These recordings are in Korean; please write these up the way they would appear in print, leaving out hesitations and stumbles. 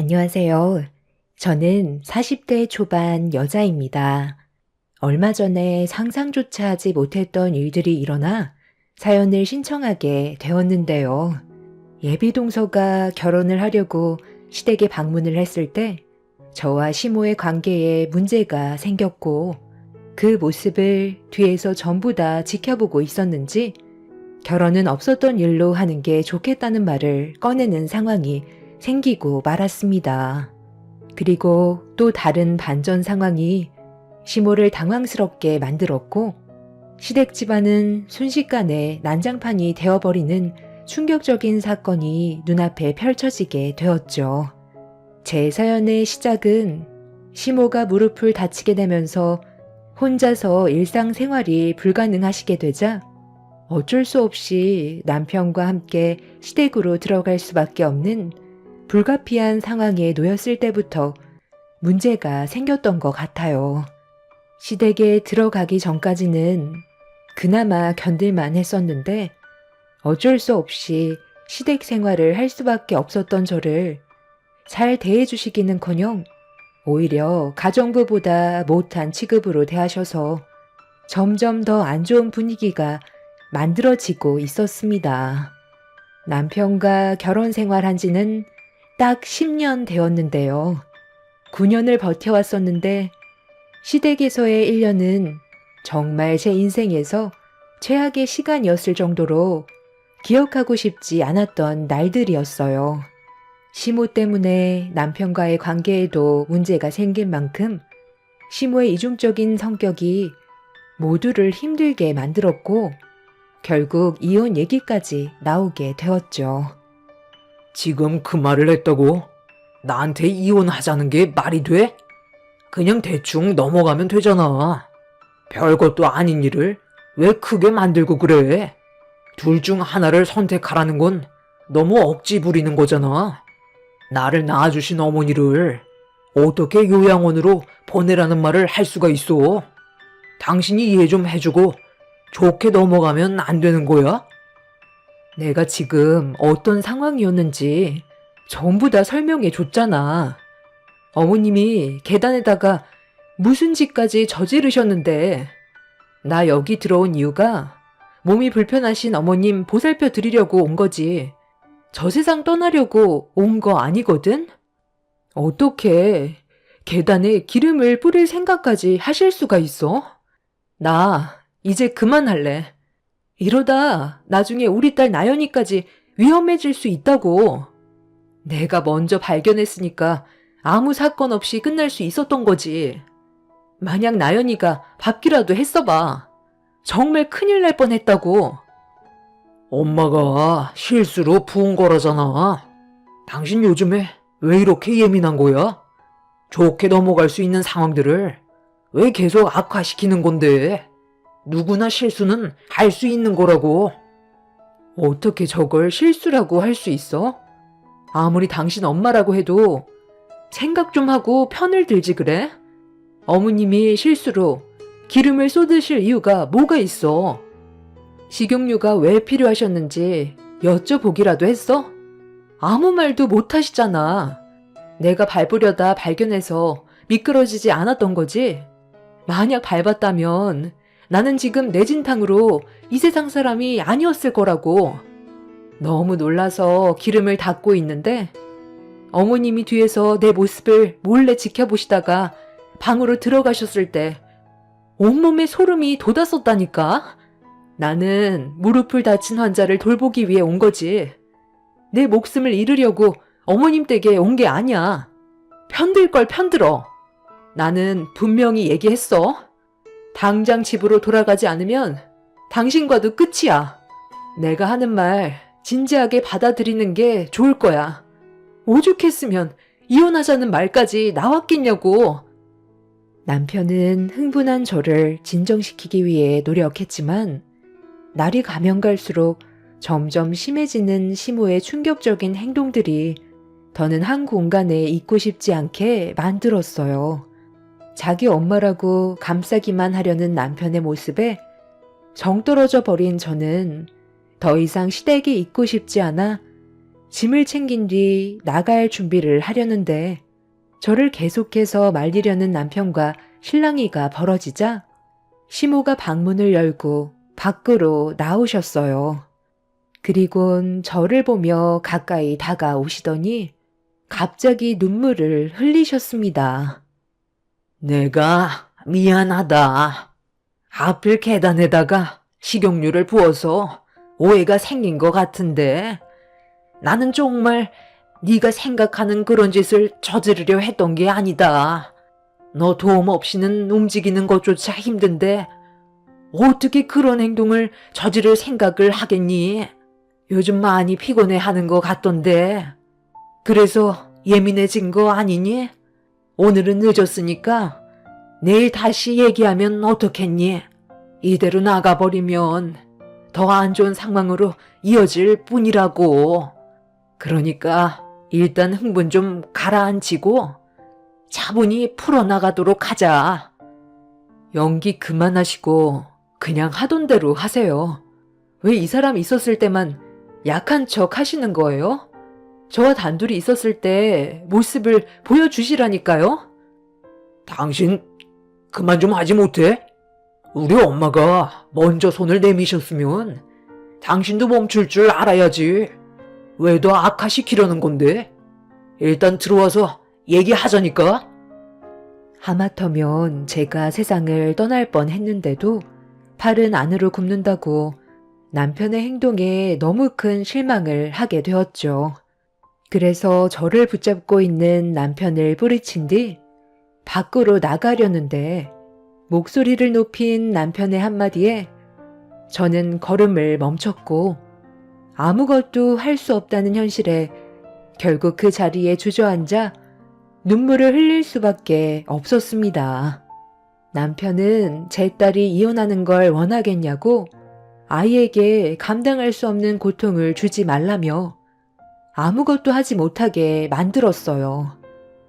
안녕하세요. 저는 40대 초반 여자입니다. 얼마 전에 상상조차 하지 못했던 일들이 일어나 사연을 신청하게 되었는데요. 예비동서가 결혼을 하려고 시댁에 방문을 했을 때 저와 시모의 관계에 문제가 생겼고 그 모습을 뒤에서 전부 다 지켜보고 있었는지 결혼은 없었던 일로 하는 게 좋겠다는 말을 꺼내는 상황이 생기고 말았습니다. 그리고 또 다른 반전 상황이 시모를 당황스럽게 만들었고 시댁 집안은 순식간에 난장판이 되어버리는 충격적인 사건이 눈앞에 펼쳐지게 되었죠. 제 사연의 시작은 시모가 무릎을 다치게 되면서 혼자서 일상생활이 불가능하시게 되자 어쩔 수 없이 남편과 함께 시댁으로 들어갈 수밖에 없는 불가피한 상황에 놓였을 때부터 문제가 생겼던 것 같아요. 시댁에 들어가기 전까지는 그나마 견딜만 했었는데 어쩔 수 없이 시댁 생활을 할 수밖에 없었던 저를 잘 대해주시기는커녕 오히려 가정부보다 못한 취급으로 대하셔서 점점 더 안 좋은 분위기가 만들어지고 있었습니다. 남편과 결혼 생활한 지는 딱 10년 되었는데요. 9년을 버텨왔었는데 시댁에서의 1년은 정말 제 인생에서 최악의 시간이었을 정도로 기억하고 싶지 않았던 날들이었어요. 시모 때문에 남편과의 관계에도 문제가 생긴 만큼 시모의 이중적인 성격이 모두를 힘들게 만들었고 결국 이혼 얘기까지 나오게 되었죠. 지금 그 말을 했다고? 나한테 이혼하자는 게 말이 돼? 그냥 대충 넘어가면 되잖아. 별것도 아닌 일을 왜 크게 만들고 그래? 둘 중 하나를 선택하라는 건 너무 억지 부리는 거잖아. 나를 낳아주신 어머니를 어떻게 요양원으로 보내라는 말을 할 수가 있어? 당신이 이해 좀 해주고 좋게 넘어가면 안 되는 거야? 내가 지금 어떤 상황이었는지 전부 다 설명해 줬잖아. 어머님이 계단에다가 무슨 짓까지 저지르셨는데 나 여기 들어온 이유가 몸이 불편하신 어머님 보살펴 드리려고 온 거지. 저 세상 떠나려고 온 거 아니거든? 어떻게 계단에 기름을 뿌릴 생각까지 하실 수가 있어? 나 이제 그만할래. 이러다 나중에 우리 딸 나연이까지 위험해질 수 있다고. 내가 먼저 발견했으니까 아무 사건 없이 끝날 수 있었던 거지. 만약 나연이가 받기라도 했어봐. 정말 큰일 날 뻔했다고. 엄마가 실수로 부은 거라잖아. 당신 요즘에 왜 이렇게 예민한 거야? 좋게 넘어갈 수 있는 상황들을 왜 계속 악화시키는 건데? 누구나 실수는 할 수 있는 거라고. 어떻게 저걸 실수라고 할 수 있어? 아무리 당신 엄마라고 해도 생각 좀 하고 편을 들지 그래? 어머님이 실수로 기름을 쏟으실 이유가 뭐가 있어? 식용유가 왜 필요하셨는지 여쭤보기라도 했어? 아무 말도 못 하시잖아. 내가 밟으려다 발견해서 미끄러지지 않았던 거지? 만약 밟았다면 나는 지금 내진탕으로 이 세상 사람이 아니었을 거라고. 너무 놀라서 기름을 닦고 있는데 어머님이 뒤에서 내 모습을 몰래 지켜보시다가 방으로 들어가셨을 때 온몸에 소름이 돋았었다니까. 나는 무릎을 다친 환자를 돌보기 위해 온 거지. 내 목숨을 잃으려고 어머님 댁에 온 게 아니야. 편들 걸 편들어. 나는 분명히 얘기했어. 당장 집으로 돌아가지 않으면 당신과도 끝이야. 내가 하는 말 진지하게 받아들이는 게 좋을 거야. 오죽했으면 이혼하자는 말까지 나왔겠냐고. 남편은 흥분한 저를 진정시키기 위해 노력했지만 날이 가면 갈수록 점점 심해지는 시모의 충격적인 행동들이 더는 한 공간에 있고 싶지 않게 만들었어요. 자기 엄마라고 감싸기만 하려는 남편의 모습에 정 떨어져 버린 저는 더 이상 시댁에 있고 싶지 않아 짐을 챙긴 뒤 나갈 준비를 하려는데 저를 계속해서 말리려는 남편과 실랑이가 벌어지자 시모가 방문을 열고 밖으로 나오셨어요. 그리곤 저를 보며 가까이 다가오시더니 갑자기 눈물을 흘리셨습니다. 내가 미안하다. 하필 계단에다가 식용유를 부어서 오해가 생긴 것 같은데 나는 정말 네가 생각하는 그런 짓을 저지르려 했던 게 아니다. 너 도움 없이는 움직이는 것조차 힘든데 어떻게 그런 행동을 저지를 생각을 하겠니? 요즘 많이 피곤해하는 것 같던데. 그래서 예민해진 거 아니니? 오늘은 늦었으니까 내일 다시 얘기하면 어떻겠니? 이대로 나가버리면 더 안 좋은 상황으로 이어질 뿐이라고. 그러니까 일단 흥분 좀 가라앉히고 차분히 풀어나가도록 하자. 연기 그만하시고 그냥 하던 대로 하세요. 왜 이 사람 있었을 때만 약한 척 하시는 거예요? 저와 단둘이 있었을 때 모습을 보여주시라니까요? 당신 그만 좀 하지 못해? 우리 엄마가 먼저 손을 내미셨으면 당신도 멈출 줄 알아야지. 왜 더 악화시키려는 건데? 일단 들어와서 얘기하자니까. 하마터면 제가 세상을 떠날 뻔 했는데도 팔은 안으로 굽는다고 남편의 행동에 너무 큰 실망을 하게 되었죠. 그래서 저를 붙잡고 있는 남편을 뿌리친 뒤 밖으로 나가려는데 목소리를 높인 남편의 한마디에 저는 걸음을 멈췄고 아무것도 할 수 없다는 현실에 결국 그 자리에 주저앉아 눈물을 흘릴 수밖에 없었습니다. 남편은 제 딸이 이혼하는 걸 원하겠냐고 아이에게 감당할 수 없는 고통을 주지 말라며 아무것도 하지 못하게 만들었어요.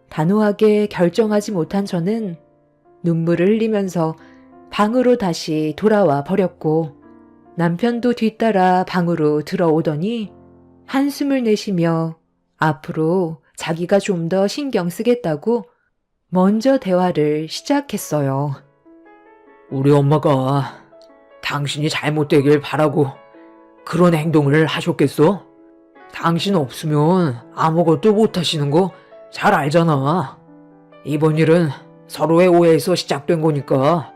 단호하게 결정하지 못한 저는 눈물을 흘리면서 방으로 다시 돌아와 버렸고 남편도 뒤따라 방으로 들어오더니 한숨을 내쉬며 앞으로 자기가 좀 더 신경 쓰겠다고 먼저 대화를 시작했어요. 우리 엄마가 당신이 잘못되길 바라고 그런 행동을 하셨겠어? 당신 없으면 아무것도 못하시는 거 잘 알잖아. 이번 일은 서로의 오해에서 시작된 거니까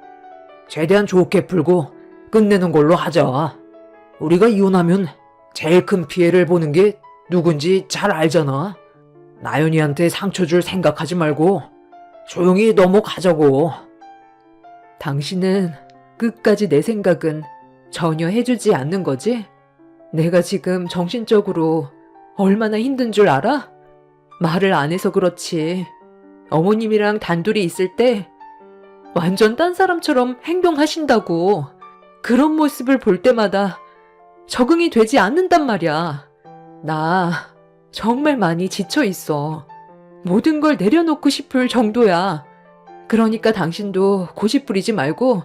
최대한 좋게 풀고 끝내는 걸로 하자. 우리가 이혼하면 제일 큰 피해를 보는 게 누군지 잘 알잖아. 나연이한테 상처 줄 생각하지 말고 조용히 넘어가자고. 당신은 끝까지 내 생각은 전혀 해주지 않는 거지? 내가 지금 정신적으로 얼마나 힘든 줄 알아? 말을 안 해서 그렇지. 어머님이랑 단둘이 있을 때 완전 딴 사람처럼 행동하신다고. 그런 모습을 볼 때마다 적응이 되지 않는단 말이야. 나 정말 많이 지쳐 있어. 모든 걸 내려놓고 싶을 정도야. 그러니까 당신도 고집 부리지 말고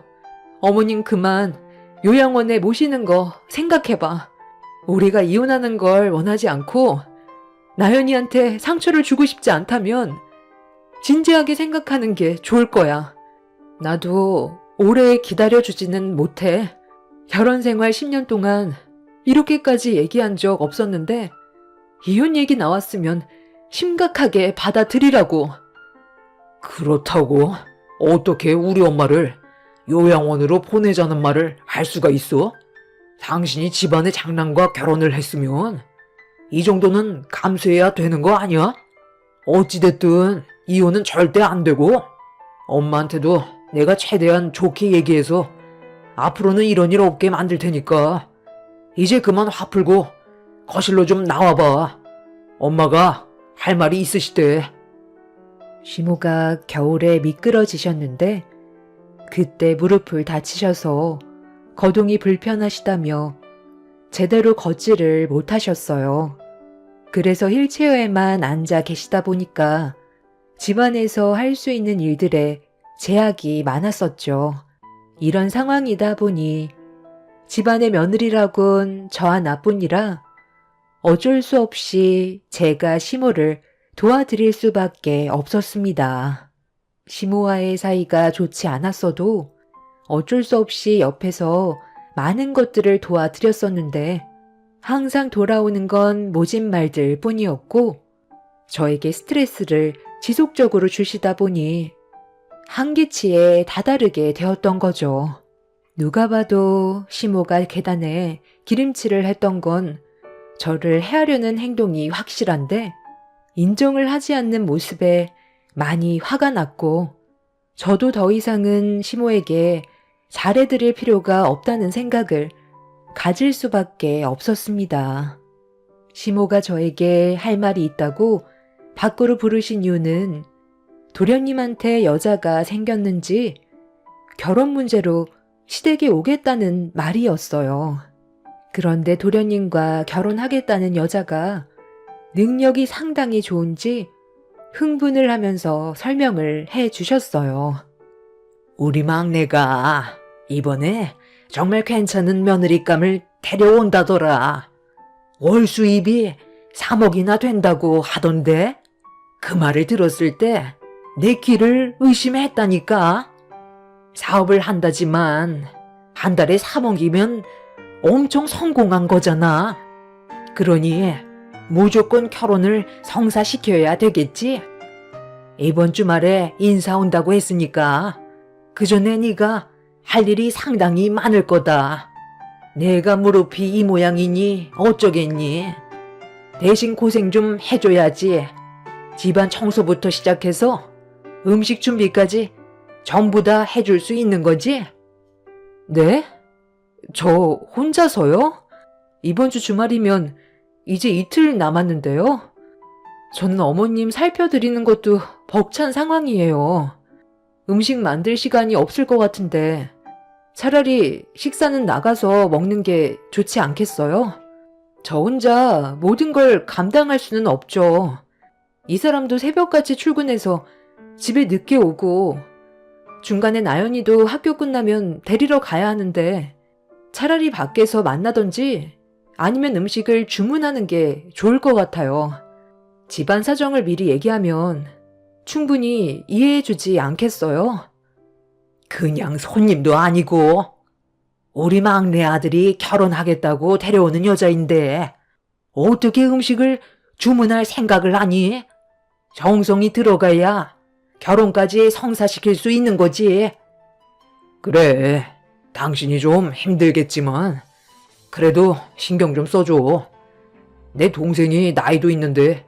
어머님 그만 요양원에 모시는 거 생각해봐. 우리가 이혼하는 걸 원하지 않고 나연이한테 상처를 주고 싶지 않다면 진지하게 생각하는 게 좋을 거야. 나도 오래 기다려주지는 못해. 결혼 생활 10년 동안 이렇게까지 얘기한 적 없었는데 이혼 얘기 나왔으면 심각하게 받아들이라고. 그렇다고 어떻게 우리 엄마를 요양원으로 보내자는 말을 할 수가 있어? 당신이 집안의 장남과 결혼을 했으면 이 정도는 감수해야 되는 거 아니야? 어찌됐든 이혼은 절대 안 되고 엄마한테도 내가 최대한 좋게 얘기해서 앞으로는 이런 일 없게 만들 테니까 이제 그만 화 풀고 거실로 좀 나와봐. 엄마가 할 말이 있으시대. 시모가 겨울에 미끄러지셨는데 그때 무릎을 다치셔서 거동이 불편하시다며 제대로 걷지를 못하셨어요. 그래서 휠체어에만 앉아 계시다 보니까 집안에서 할 수 있는 일들에 제약이 많았었죠. 이런 상황이다 보니 집안의 며느리라곤 저 하나뿐이라 어쩔 수 없이 제가 시모를 도와드릴 수밖에 없었습니다. 시모와의 사이가 좋지 않았어도 어쩔 수 없이 옆에서 많은 것들을 도와드렸었는데 항상 돌아오는 건 모진 말들 뿐이었고 저에게 스트레스를 지속적으로 주시다 보니 한계치에 다다르게 되었던 거죠. 누가 봐도 시모가 계단에 기름칠을 했던 건 저를 해하려는 행동이 확실한데 인정을 하지 않는 모습에 많이 화가 났고 저도 더 이상은 시모에게 잘해드릴 필요가 없다는 생각을 가질 수밖에 없었습니다. 시모가 저에게 할 말이 있다고 밖으로 부르신 이유는 도련님한테 여자가 생겼는지 결혼 문제로 시댁에 오겠다는 말이었어요. 그런데 도련님과 결혼하겠다는 여자가 능력이 상당히 좋은지 흥분을 하면서 설명을 해 주셨어요. 우리 막내가 이번에 정말 괜찮은 며느리감을 데려온다더라. 월 수입이 3억이나 된다고 하던데 그 말을 들었을 때 내 귀를 의심했다니까. 사업을 한다지만 한 달에 3억이면 엄청 성공한 거잖아. 그러니 무조건 결혼을 성사시켜야 되겠지? 이번 주말에 인사 온다고 했으니까 그 전에 네가 할 일이 상당히 많을 거다. 내가 무릎이 이 모양이니 어쩌겠니? 대신 고생 좀 해줘야지. 집안 청소부터 시작해서 음식 준비까지 전부 다 해줄 수 있는 거지? 네? 저 혼자서요? 이번 주 주말이면 이제 이틀 남았는데요. 저는 어머님 살펴드리는 것도 벅찬 상황이에요. 음식 만들 시간이 없을 것 같은데 차라리 식사는 나가서 먹는 게 좋지 않겠어요? 저 혼자 모든 걸 감당할 수는 없죠. 이 사람도 새벽까지 출근해서 집에 늦게 오고 중간에 나연이도 학교 끝나면 데리러 가야 하는데 차라리 밖에서 만나던지 아니면 음식을 주문하는 게 좋을 것 같아요. 집안 사정을 미리 얘기하면 충분히 이해해주지 않겠어요? 그냥 손님도 아니고 우리 막내 아들이 결혼하겠다고 데려오는 여자인데 어떻게 음식을 주문할 생각을 하니? 정성이 들어가야 결혼까지 성사시킬 수 있는 거지. 그래, 당신이 좀 힘들겠지만 그래도 신경 좀 써줘. 내 동생이 나이도 있는데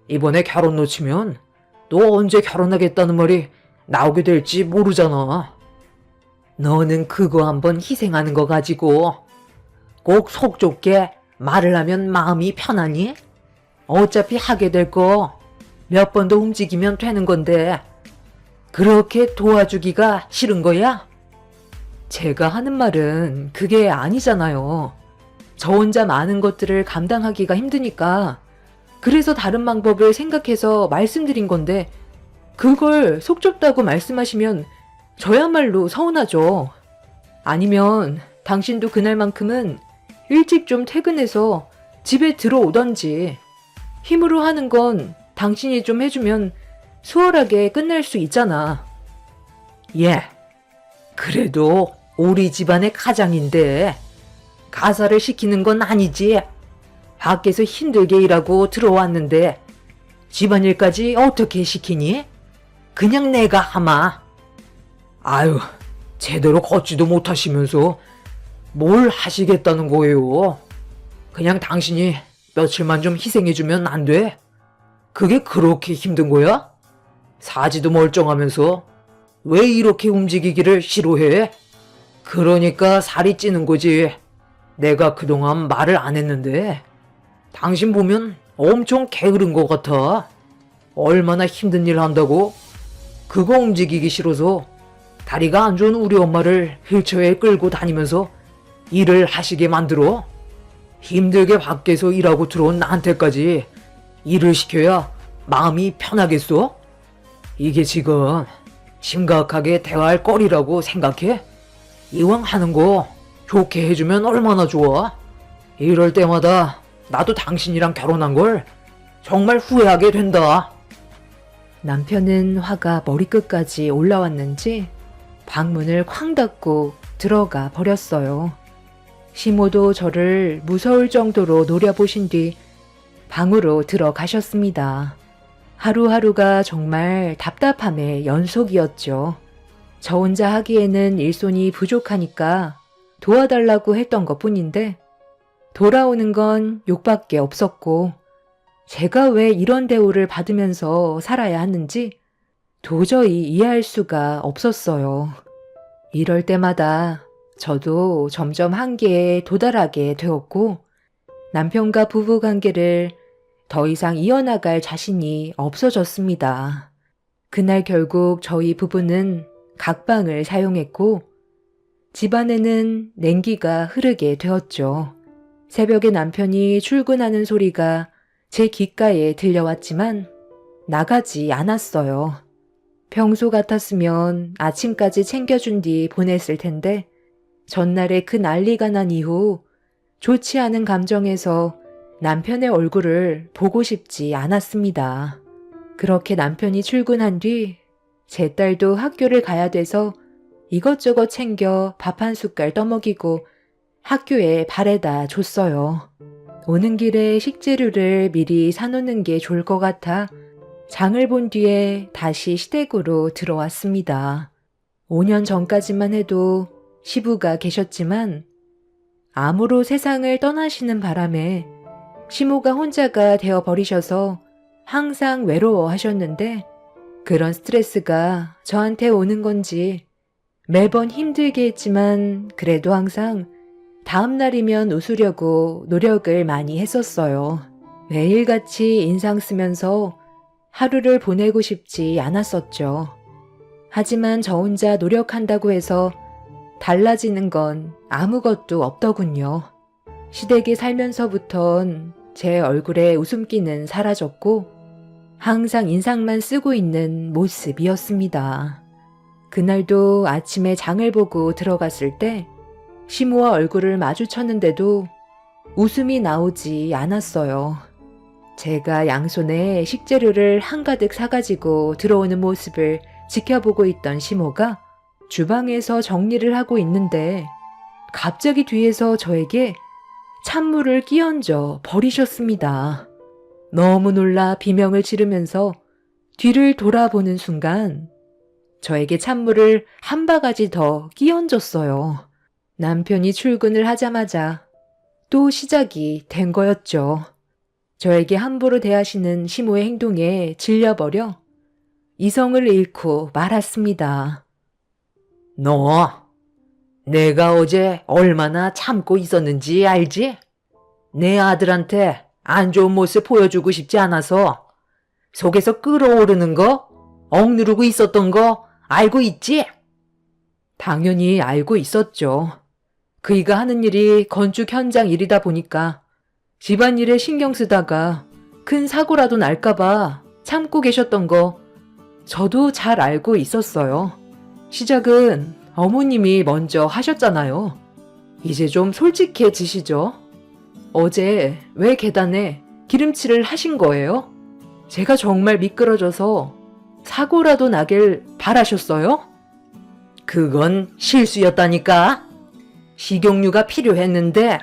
이번에 결혼 놓치면 너 언제 결혼하겠다는 말이 나오게 될지 모르잖아. 너는 그거 한번 희생하는 거 가지고 꼭 속 좁게 말을 하면 마음이 편하니? 어차피 하게 될 거 몇 번 더 움직이면 되는 건데 그렇게 도와주기가 싫은 거야? 제가 하는 말은 그게 아니잖아요. 저 혼자 많은 것들을 감당하기가 힘드니까 그래서 다른 방법을 생각해서 말씀드린 건데 그걸 속 좁다고 말씀하시면 저야말로 서운하죠. 아니면 당신도 그날만큼은 일찍 좀 퇴근해서 집에 들어오던지 힘으로 하는 건 당신이 좀 해주면 수월하게 끝날 수 있잖아. 예, 그래도 우리 집안의 가장인데 가사를 시키는 건 아니지. 밖에서 힘들게 일하고 들어왔는데 집안일까지 어떻게 시키니? 그냥 내가 하마. 아유, 제대로 걷지도 못하시면서 뭘 하시겠다는 거예요? 그냥 당신이 며칠만 좀 희생해주면 안 돼? 그게 그렇게 힘든 거야? 사지도 멀쩡하면서 왜 이렇게 움직이기를 싫어해? 그러니까 살이 찌는 거지. 내가 그동안 말을 안 했는데 당신 보면 엄청 게으른 것 같아. 얼마나 힘든 일 한다고? 그거 움직이기 싫어서 다리가 안 좋은 우리 엄마를 휠체어에 끌고 다니면서 일을 하시게 만들어? 힘들게 밖에서 일하고 들어온 나한테까지 일을 시켜야 마음이 편하겠어? 이게 지금 심각하게 대화할 거리라고 생각해? 이왕 하는 거 좋게 해주면 얼마나 좋아? 이럴 때마다 나도 당신이랑 결혼한 걸 정말 후회하게 된다. 남편은 화가 머리끝까지 올라왔는지 방문을 쾅 닫고 들어가 버렸어요. 시모도 저를 무서울 정도로 노려보신 뒤 방으로 들어가셨습니다. 하루하루가 정말 답답함의 연속이었죠. 저 혼자 하기에는 일손이 부족하니까 도와달라고 했던 것뿐인데 돌아오는 건 욕밖에 없었고 제가 왜 이런 대우를 받으면서 살아야 하는지 도저히 이해할 수가 없었어요. 이럴 때마다 저도 점점 한계에 도달하게 되었고 남편과 부부 관계를 더 이상 이어나갈 자신이 없어졌습니다. 그날 결국 저희 부부는 각방을 사용했고 집안에는 냉기가 흐르게 되었죠. 새벽에 남편이 출근하는 소리가 제 귓가에 들려왔지만 나가지 않았어요. 평소 같았으면 아침까지 챙겨준 뒤 보냈을 텐데 전날에 그 난리가 난 이후 좋지 않은 감정에서 남편의 얼굴을 보고 싶지 않았습니다. 그렇게 남편이 출근한 뒤 제 딸도 학교를 가야 돼서 이것저것 챙겨 밥 한 숟갈 떠먹이고 학교에 바래다 줬어요. 오는 길에 식재료를 미리 사놓는 게 좋을 것 같아 장을 본 뒤에 다시 시댁으로 들어왔습니다. 5년 전까지만 해도 시부가 계셨지만 암으로 세상을 떠나시는 바람에 시모가 혼자가 되어버리셔서 항상 외로워하셨는데 그런 스트레스가 저한테 오는 건지 매번 힘들게 했지만 그래도 항상 다음 날이면 웃으려고 노력을 많이 했었어요. 매일같이 인상 쓰면서 하루를 보내고 싶지 않았었죠. 하지만 저 혼자 노력한다고 해서 달라지는 건 아무것도 없더군요. 시댁에 살면서부턴 제 얼굴에 웃음기는 사라졌고 항상 인상만 쓰고 있는 모습이었습니다. 그날도 아침에 장을 보고 들어갔을 때 시모와 얼굴을 마주쳤는데도 웃음이 나오지 않았어요. 제가 양손에 식재료를 한가득 사가지고 들어오는 모습을 지켜보고 있던 시모가 주방에서 정리를 하고 있는데 갑자기 뒤에서 저에게 찬물을 끼얹어 버리셨습니다. 너무 놀라 비명을 지르면서 뒤를 돌아보는 순간 저에게 찬물을 한 바가지 더 끼얹었어요. 남편이 출근을 하자마자 또 시작이 된 거였죠. 저에게 함부로 대하시는 시모의 행동에 질려버려 이성을 잃고 말았습니다. 너, 내가 어제 얼마나 참고 있었는지 알지? 내 아들한테 안 좋은 모습 보여주고 싶지 않아서 속에서 끓어오르는 거, 억누르고 있었던 거 알고 있지? 당연히 알고 있었죠. 그이가 하는 일이 건축 현장 일이다 보니까 집안일에 신경 쓰다가 큰 사고라도 날까봐 참고 계셨던 거 저도 잘 알고 있었어요. 시작은 어머님이 먼저 하셨잖아요. 이제 좀 솔직해지시죠? 어제 왜 계단에 기름칠을 하신 거예요? 제가 정말 미끄러져서 사고라도 나길 바라셨어요? 그건 실수였다니까. 식용유가 필요했는데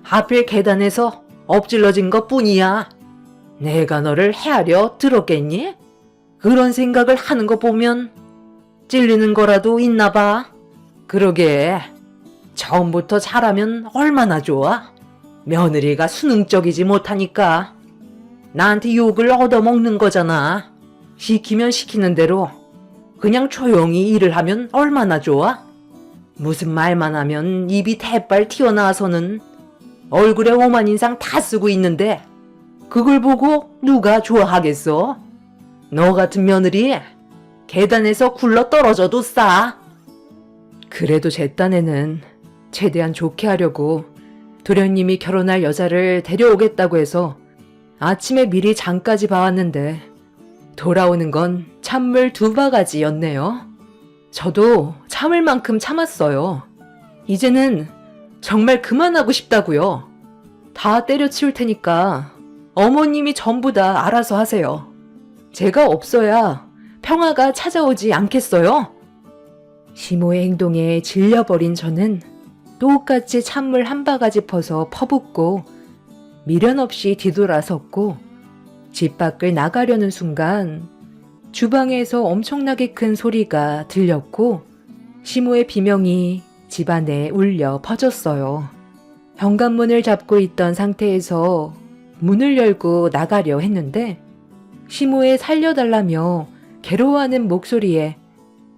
하필 계단에서 엎질러진 것 뿐이야. 내가 너를 헤아려 들었겠니? 그런 생각을 하는 거 보면 찔리는 거라도 있나 봐. 그러게, 처음부터 잘하면 얼마나 좋아. 며느리가 수능적이지 못하니까 나한테 욕을 얻어먹는 거잖아. 시키면 시키는 대로 그냥 조용히 일을 하면 얼마나 좋아? 무슨 말만 하면 입이 대빨 튀어나와서는 얼굴에 오만 인상 다 쓰고 있는데 그걸 보고 누가 좋아하겠어? 너 같은 며느리 계단에서 굴러 떨어져도 싸. 그래도 제 딴에는 최대한 좋게 하려고 도련님이 결혼할 여자를 데려오겠다고 해서 아침에 미리 장까지 봐왔는데 돌아오는 건 찬물 2바가지였네요. 저도 참을 만큼 참았어요. 이제는 정말 그만하고 싶다고요. 다 때려치울 테니까 어머님이 전부 다 알아서 하세요. 제가 없어야 평화가 찾아오지 않겠어요? 시모의 행동에 질려버린 저는 똑같이 찬물 한 바가지 퍼서 퍼붓고 미련 없이 뒤돌아섰고 집 밖을 나가려는 순간 주방에서 엄청나게 큰 소리가 들렸고 시모의 비명이 집안에 울려 퍼졌어요. 현관문을 잡고 있던 상태에서 문을 열고 나가려 했는데 시모의 살려달라며 괴로워하는 목소리에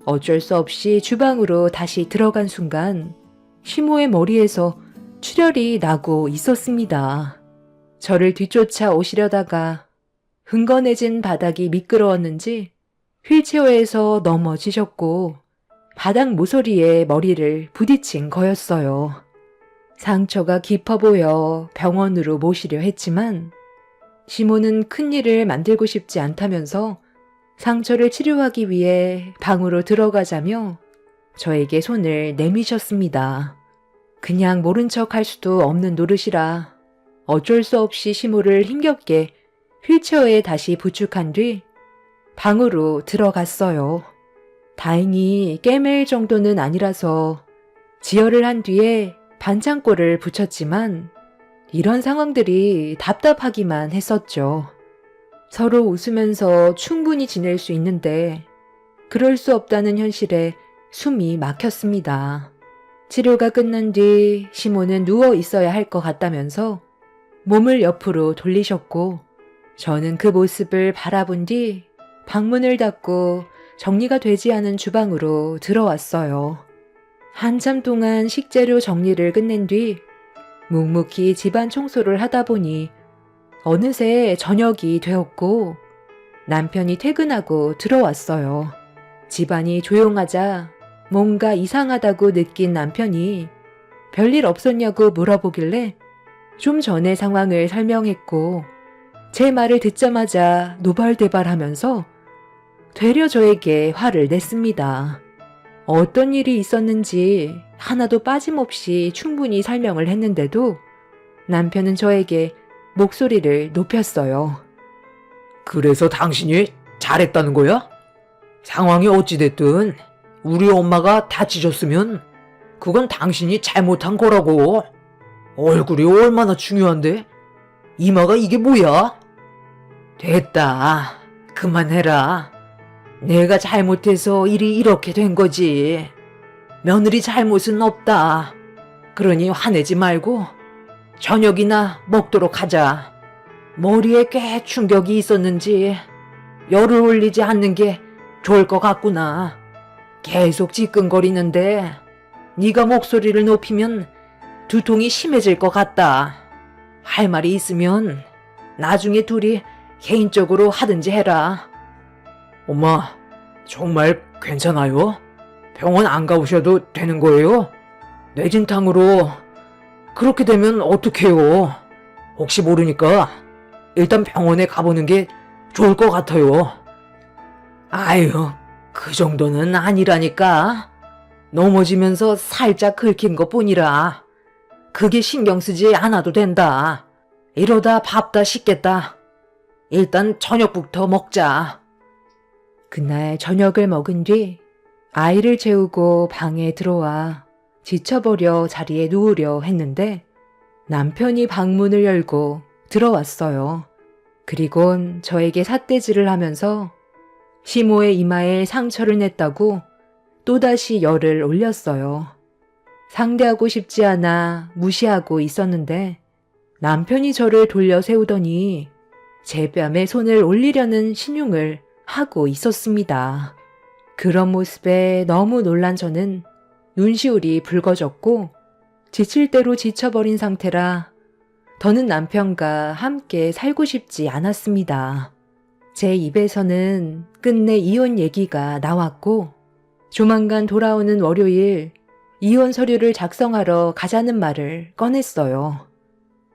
어쩔 수 없이 주방으로 다시 들어간 순간 시모의 머리에서 출혈이 나고 있었습니다. 저를 뒤쫓아 오시려다가 흥건해진 바닥이 미끄러웠는지 휠체어에서 넘어지셨고 바닥 모서리에 머리를 부딪힌 거였어요. 상처가 깊어 보여 병원으로 모시려 했지만 시모는 큰일을 만들고 싶지 않다면서 상처를 치료하기 위해 방으로 들어가자며 저에게 손을 내미셨습니다. 그냥 모른 척 할 수도 없는 노릇이라 어쩔 수 없이 시모를 힘겹게 휠체어에 다시 부축한 뒤 방으로 들어갔어요. 다행히 깨맬 정도는 아니라서 지혈을 한 뒤에 반창고를 붙였지만 이런 상황들이 답답하기만 했었죠. 서로 웃으면서 충분히 지낼 수 있는데 그럴 수 없다는 현실에 숨이 막혔습니다. 치료가 끝난 뒤 시모는 누워 있어야 할 것 같다면서 몸을 옆으로 돌리셨고 저는 그 모습을 바라본 뒤 방문을 닫고 정리가 되지 않은 주방으로 들어왔어요. 한참 동안 식재료 정리를 끝낸 뒤 묵묵히 집안 청소를 하다 보니 어느새 저녁이 되었고 남편이 퇴근하고 들어왔어요. 집안이 조용하자 뭔가 이상하다고 느낀 남편이 별일 없었냐고 물어보길래 좀 전의 상황을 설명했고 제 말을 듣자마자 노발대발하면서 되려 저에게 화를 냈습니다. 어떤 일이 있었는지 하나도 빠짐없이 충분히 설명을 했는데도 남편은 저에게 목소리를 높였어요. 그래서 당신이 잘했다는 거야? 상황이 어찌됐든 우리 엄마가 다치셨으면 그건 당신이 잘못한 거라고. 얼굴이 얼마나 중요한데? 이마가 이게 뭐야? 됐다. 그만해라. 내가 잘못해서 일이 이렇게 된 거지. 며느리 잘못은 없다. 그러니 화내지 말고 저녁이나 먹도록 하자. 머리에 꽤 충격이 있었는지 열을 올리지 않는 게 좋을 것 같구나. 계속 지끈거리는데 네가 목소리를 높이면 두통이 심해질 것 같다. 할 말이 있으면 나중에 둘이 개인적으로 하든지 해라. 엄마, 정말 괜찮아요? 병원 안 가보셔도 되는 거예요? 뇌진탕으로 그렇게 되면 어떡해요? 혹시 모르니까 일단 병원에 가보는 게 좋을 것 같아요. 아유, 그 정도는 아니라니까. 넘어지면서 살짝 긁힌 것 뿐이라. 그게 신경 쓰지 않아도 된다. 이러다 밥 다 식겠다. 일단 저녁부터 먹자. 그날 저녁을 먹은 뒤 아이를 재우고 방에 들어와 지쳐버려 자리에 누우려 했는데 남편이 방문을 열고 들어왔어요. 그리곤 저에게 삿대질을 하면서 시모의 이마에 상처를 냈다고 또다시 열을 올렸어요. 상대하고 싶지 않아 무시하고 있었는데 남편이 저를 돌려 세우더니 제 뺨에 손을 올리려는 신용을 하고 있었습니다. 그런 모습에 너무 놀란 저는 눈시울이 붉어졌고 지칠 대로 지쳐버린 상태라 더는 남편과 함께 살고 싶지 않았습니다. 제 입에서는 끝내 이혼 얘기가 나왔고 조만간 돌아오는 월요일 이혼 서류를 작성하러 가자는 말을 꺼냈어요.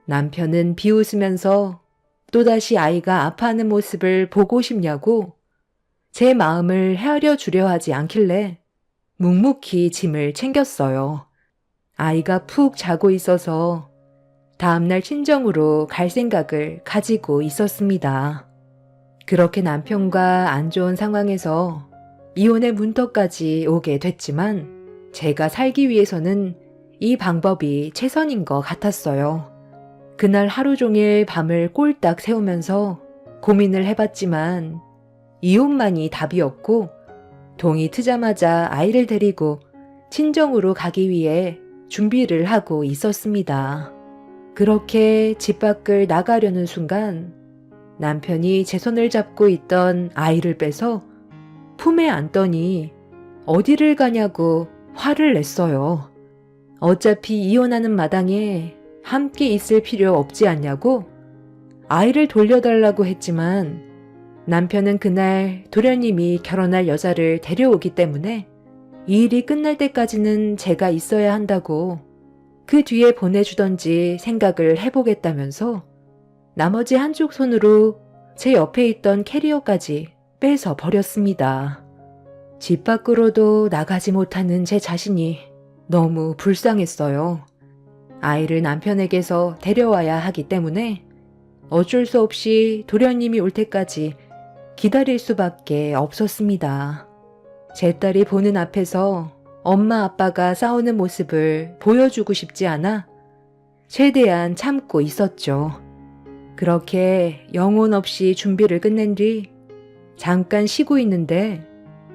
남편은 비웃으면서 또다시 아이가 아파하는 모습을 보고 싶냐고 제 마음을 헤아려 주려 하지 않길래 묵묵히 짐을 챙겼어요. 아이가 푹 자고 있어서 다음날 친정으로 갈 생각을 가지고 있었습니다. 그렇게 남편과 안 좋은 상황에서 이혼의 문턱까지 오게 됐지만 제가 살기 위해서는 이 방법이 최선인 것 같았어요. 그날 하루 종일 밤을 꼴딱 새우면서 고민을 해봤지만 이혼만이 답이었고 동이 트자마자 아이를 데리고 친정으로 가기 위해 준비를 하고 있었습니다. 그렇게 집 밖을 나가려는 순간 남편이 제 손을 잡고 있던 아이를 빼서 품에 안더니 어디를 가냐고 화를 냈어요. 어차피 이혼하는 마당에 함께 있을 필요 없지 않냐고 아이를 돌려달라고 했지만 남편은 그날 도련님이 결혼할 여자를 데려오기 때문에 이 일이 끝날 때까지는 제가 있어야 한다고 그 뒤에 보내주던지 생각을 해보겠다면서 나머지 한쪽 손으로 제 옆에 있던 캐리어까지 빼서 버렸습니다. 집 밖으로도 나가지 못하는 제 자신이 너무 불쌍했어요. 아이를 남편에게서 데려와야 하기 때문에 어쩔 수 없이 도련님이 올 때까지 기다릴 수밖에 없었습니다. 제 딸이 보는 앞에서 엄마 아빠가 싸우는 모습을 보여주고 싶지 않아 최대한 참고 있었죠. 그렇게 영혼 없이 준비를 끝낸 뒤 잠깐 쉬고 있는데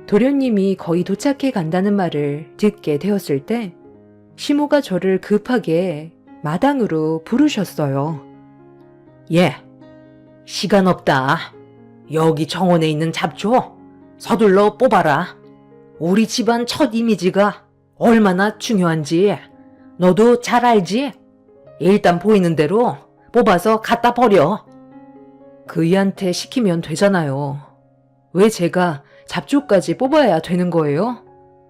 도련님이 거의 도착해 간다는 말을 듣게 되었을 때 시모가 저를 급하게 마당으로 부르셨어요. 예, 시간 없다. 여기 정원에 있는 잡초 서둘러 뽑아라. 우리 집안 첫 이미지가 얼마나 중요한지 너도 잘 알지? 일단 보이는 대로 뽑아서 갖다 버려. 그이한테 시키면 되잖아요. 왜 제가 잡초까지 뽑아야 되는 거예요?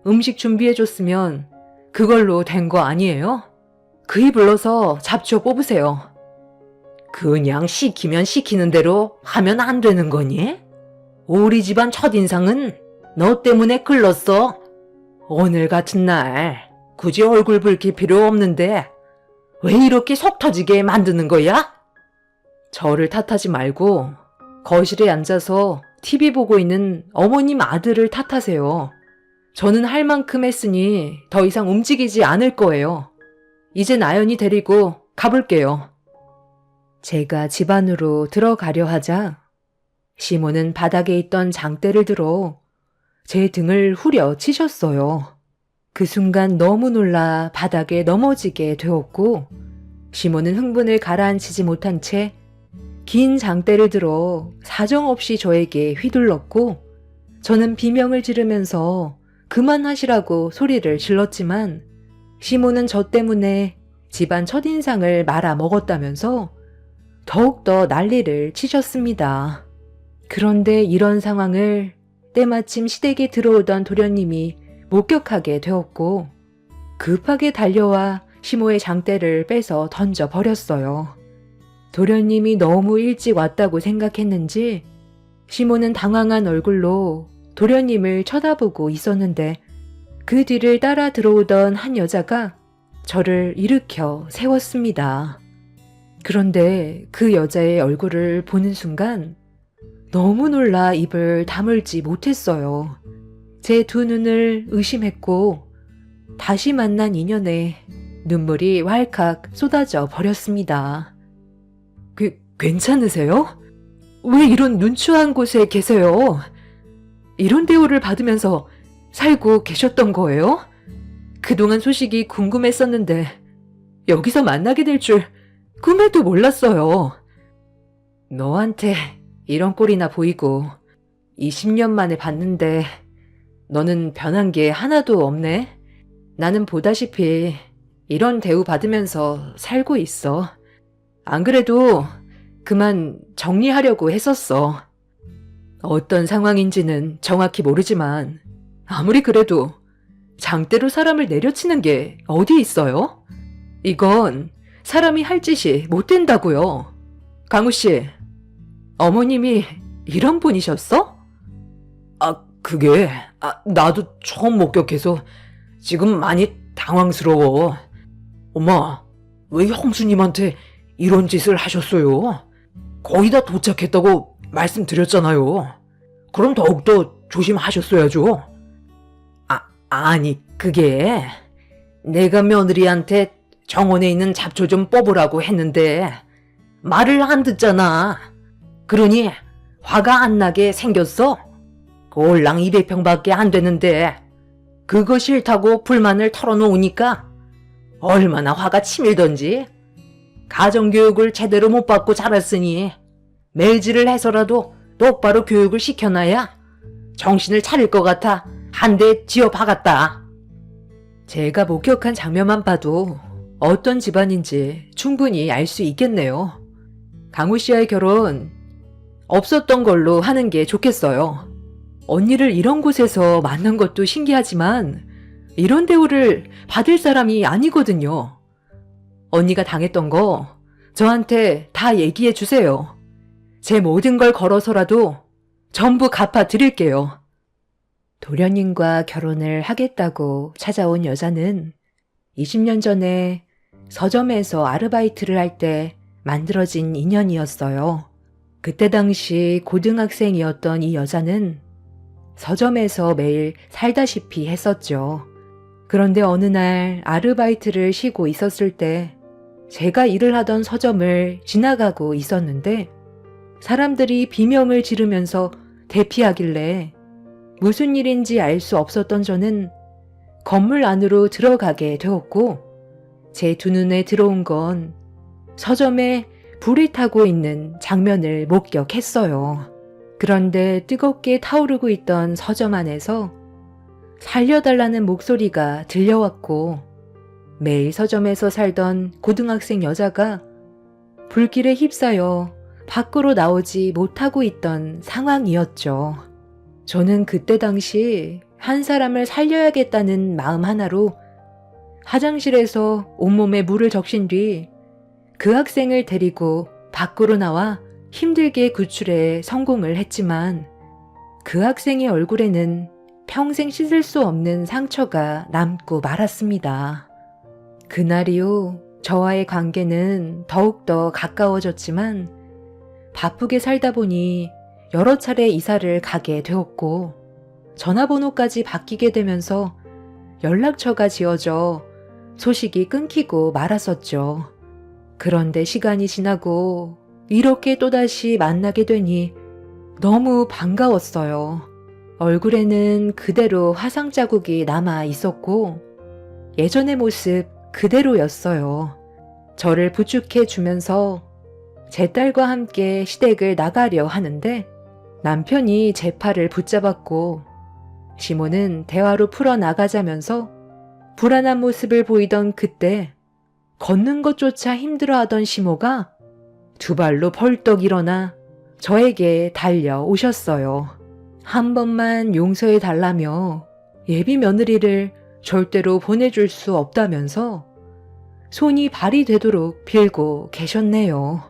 음식 준비해줬으면 그걸로 된 거 아니에요? 그이 불러서 잡초 뽑으세요. 그냥 시키면 시키는 대로 하면 안 되는 거니? 우리 집안 첫인상은 너 때문에 글렀어. 오늘 같은 날 굳이 얼굴 붉힐 필요 없는데 왜 이렇게 속 터지게 만드는 거야? 저를 탓하지 말고 거실에 앉아서 TV 보고 있는 어머님 아들을 탓하세요. 저는 할 만큼 했으니 더 이상 움직이지 않을 거예요. 이제 나연이 데리고 가볼게요. 제가 집 안으로 들어가려 하자 시모는 바닥에 있던 장대를 들어 제 등을 후려 치셨어요. 그 순간 너무 놀라 바닥에 넘어지게 되었고 시모는 흥분을 가라앉히지 못한 채 긴 장대를 들어 사정없이 저에게 휘둘렀고 저는 비명을 지르면서 그만하시라고 소리를 질렀지만 시모는 저 때문에 집안 첫인상을 말아먹었다면서 더욱더 난리를 치셨습니다. 그런데 이런 상황을 때마침 시댁에 들어오던 도련님이 목격하게 되었고 급하게 달려와 시모의 장대를 빼서 던져버렸어요. 도련님이 너무 일찍 왔다고 생각했는지 시모는 당황한 얼굴로 도련님을 쳐다보고 있었는데 그 뒤를 따라 들어오던 한 여자가 저를 일으켜 세웠습니다. 그런데 그 여자의 얼굴을 보는 순간 너무 놀라 입을 다물지 못했어요. 제 두 눈을 의심했고 다시 만난 인연에 눈물이 왈칵 쏟아져 버렸습니다. 괜찮으세요? 왜 이런 눈추한 곳에 계세요? 이런 대우를 받으면서 살고 계셨던 거예요? 그동안 소식이 궁금했었는데 여기서 만나게 될 줄 꿈에도 몰랐어요. 너한테 이런 꼴이나 보이고 20년 만에 봤는데 너는 변한 게 하나도 없네. 나는 보다시피 이런 대우 받으면서 살고 있어. 안 그래도 그만 정리하려고 했었어. 어떤 상황인지는 정확히 모르지만 아무리 그래도 장대로 사람을 내려치는 게 어디 있어요? 이건 사람이 할 짓이 못 된다고요. 강우 씨, 어머님이 이런 분이셨어? 그게 나도 처음 목격해서 지금 많이 당황스러워. 엄마, 왜 형수님한테 이런 짓을 하셨어요? 거의 다 도착했다고 말씀드렸잖아요. 그럼 더욱더 조심하셨어야죠. 아니, 그게 내가 며느리한테 정원에 있는 잡초 좀 뽑으라고 했는데 말을 안 듣잖아. 그러니 화가 안 나게 생겼어. 꼴랑 200평밖에 안 되는데 그거 싫다고 불만을 털어놓으니까 얼마나 화가 치밀던지. 가정교육을 제대로 못 받고 자랐으니 매질을 해서라도 똑바로 교육을 시켜놔야 정신을 차릴 것 같아 한 대 쥐어 박았다. 제가 목격한 장면만 봐도 어떤 집안인지 충분히 알 수 있겠네요. 강우 씨와의 결혼 없었던 걸로 하는 게 좋겠어요. 언니를 이런 곳에서 만난 것도 신기하지만 이런 대우를 받을 사람이 아니거든요. 언니가 당했던 거 저한테 다 얘기해 주세요. 제 모든 걸 걸어서라도 전부 갚아 드릴게요. 도련님과 결혼을 하겠다고 찾아온 여자는 20년 전에 서점에서 아르바이트를 할 때 만들어진 인연이었어요. 그때 당시 고등학생이었던 이 여자는 서점에서 매일 살다시피 했었죠. 그런데 어느 날 아르바이트를 쉬고 있었을 때 제가 일을 하던 서점을 지나가고 있었는데 사람들이 비명을 지르면서 대피하길래 무슨 일인지 알 수 없었던 저는 건물 안으로 들어가게 되었고 제 두 눈에 들어온 건 서점에 불이 타고 있는 장면을 목격했어요. 그런데 뜨겁게 타오르고 있던 서점 안에서 살려달라는 목소리가 들려왔고 매일 서점에서 살던 고등학생 여자가 불길에 휩싸여 밖으로 나오지 못하고 있던 상황이었죠. 저는 그때 당시 한 사람을 살려야겠다는 마음 하나로 화장실에서 온몸에 물을 적신 뒤 그 학생을 데리고 밖으로 나와 힘들게 구출에 성공을 했지만 그 학생의 얼굴에는 평생 씻을 수 없는 상처가 남고 말았습니다. 그날 이후 저와의 관계는 더욱더 가까워졌지만 바쁘게 살다 보니 여러 차례 이사를 가게 되었고 전화번호까지 바뀌게 되면서 연락처가 지어져 소식이 끊기고 말았었죠. 그런데 시간이 지나고 이렇게 또다시 만나게 되니 너무 반가웠어요. 얼굴에는 그대로 화상 자국이 남아 있었고 예전의 모습 그대로였어요. 저를 부축해 주면서 제 딸과 함께 시댁을 나가려 하는데 남편이 제 팔을 붙잡았고 시모는 대화로 풀어나가자면서 불안한 모습을 보이던 그때 걷는 것조차 힘들어하던 시모가 두 발로 벌떡 일어나 저에게 달려오셨어요. 한 번만 용서해 달라며 예비 며느리를 절대로 보내줄 수 없다면서 손이 발이 되도록 빌고 계셨네요.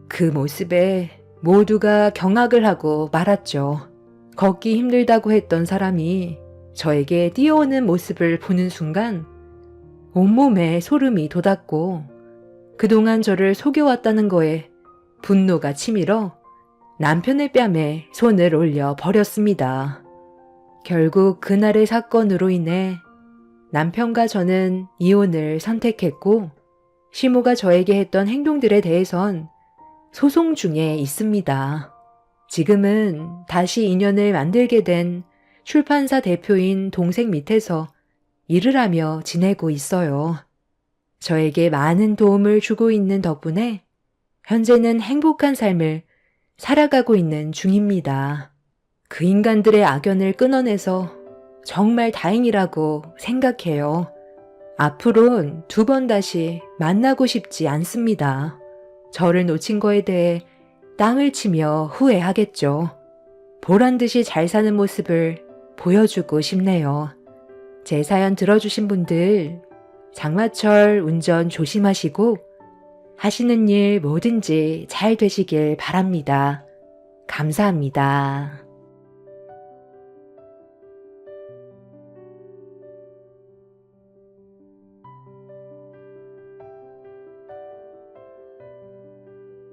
그 모습에 모두가 경악을 하고 말았죠. 걷기 힘들다고 했던 사람이 저에게 뛰어오는 모습을 보는 순간 온몸에 소름이 돋았고 그동안 저를 속여왔다는 거에 분노가 치밀어 남편의 뺨에 손을 올려 버렸습니다. 결국 그날의 사건으로 인해 남편과 저는 이혼을 선택했고 시모가 저에게 했던 행동들에 대해선 소송 중에 있습니다. 지금은 다시 인연을 만들게 된 출판사 대표인 동생 밑에서 일을 하며 지내고 있어요. 저에게 많은 도움을 주고 있는 덕분에 현재는 행복한 삶을 살아가고 있는 중입니다. 그 인간들의 악연을 끊어내서 정말 다행이라고 생각해요. 앞으론 두 번 다시 만나고 싶지 않습니다. 저를 놓친 거에 대해 땅을 치며 후회하겠죠. 보란 듯이 잘 사는 모습을 보여주고 싶네요. 제 사연 들어주신 분들 장마철 운전 조심하시고 하시는 일 뭐든지 잘 되시길 바랍니다. 감사합니다.